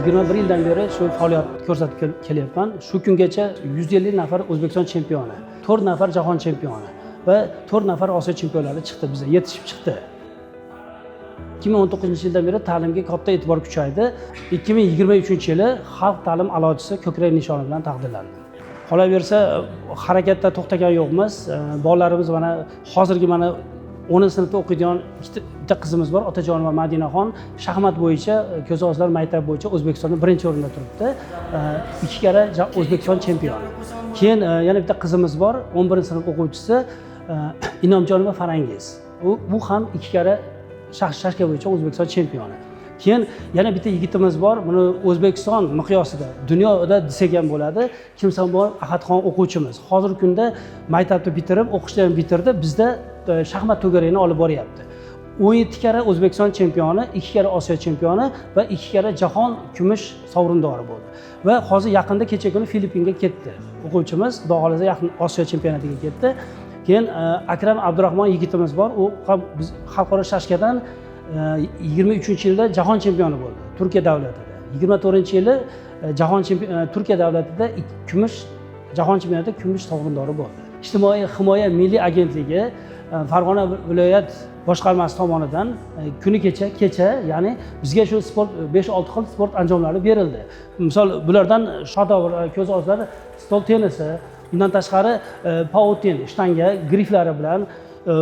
21 yildan beri shu faoliyat ko'rsatib kelyapman. Shu kungacha 150 nafar O'zbekiston chempioni, 4 nafar jahon chempioni va 4 nafar Osiyo chempionlari chiqdi, bizga yetishib chiqdi. 2019-yildan beri ta'limga katta e'tibor kuchaydi. 2023-yili xalq ta'lim a'lochisi ko'krak nishoni bilan taqdirlandi. Qolaversa, harakatda to'xtagan yo'qmiz. Bolalarimiz mana hozirgi mana 10-sinfda o'qiydigan bitta qizimiz bor, Otajon va Madinaxon, shaxmat bo'yicha, ko'zozlar maktabi bo'yicha O'zbekistonda birinchi o'rinda turibdi. 2 karra O'zbekiston chempioni. Keyin yana bitta qizimiz bor, 11-sinf o'quvchisi, Inomjonova Farangiz. Bu ham 2 karra shashka bo'yicha O'zbekiston chempioni. Keyin yana bitta yigitimiz bor, buni O'zbekiston miqyosida, dunyoda desak ham bo'ladi, Kimsanboy Ahadxon o'quvchimiz. Hozirgi kunda maktabni bitirib, o'qishni ham bitirdi, bizda shaxmat to'garakni olib boryapti. 17 karra O'zbekiston chempioni, 2 karra Osiyo chempioni va 2 karra jahon kumush sovrindori bo'ldi. Va hozir yaqinda kecha kuni Filippinga ketdi. O'quvchimiz, Xudo xolasa yaqin Osiyo chempionatiga ketdi. Keyin Akram Abdurahmon yigitimiz bor, u ham biz xalqaro shashkadan 23-yilda jahon chempioni bo'ldi Turkiya davlatida. 24-yili jahon Turkiya davlatida kumush jahon chempionatida kumush sovrindori bo'ldi. Ijtimoiy himoya milliy agentligi Farg'ona viloyat boshqarmasi tomonidan kuni kecha, ya'ni bizga shu sport 5-6 xil sport anjomlari berildi. Misol bulardan shadovr, ko'zozlar, stol tennisi, undan tashqari pautin, shtanga, griflari bilan,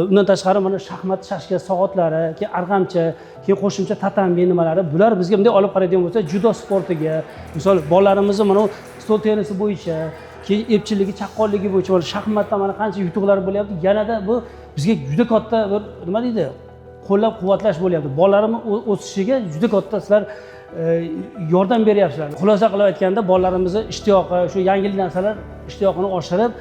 undan tashqari mana shaxmat shashka soatlari, keyin arg'amcha, keyin qo'shimcha tatami nimalari, bular bizga bunday olib qaraydigan bo'lsa, judo sportiga, misol bolalarimizni mana stol tennisi bo'yicha, keyin epchilligi, chaqqonligi bo'yicha mana shaxmatda mana qancha yutuqlar bo'lyapti. Yanada bu bizga juda katta bir nima deydi? Qo'llab-quvvatlash bo'lyapti. Bolalarimiz o'sishiga juda katta sizlar yordam beryapsizlar. Xulosa qilib aytganda, bolalarimizni ishtiyoqi, shu yangi narsalar ishtiyoqini oshirib,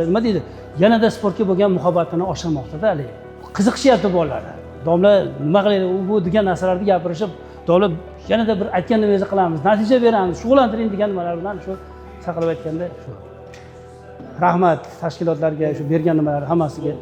nima deydi? Yanada sportga bo'lgan muhabbatini oshirmoqda haligi. Qiziqishyapti bolalar. Domla nima qilaylik, bu degan narsalarni gapirishib, domla yanada bir aytganimizni qilamiz, natija beramiz, shug'ullantiring degan nimalar bilan shu saqlab aytganda shu. Rahmat tashkilotlarga shu bergan nimalar hammasiga.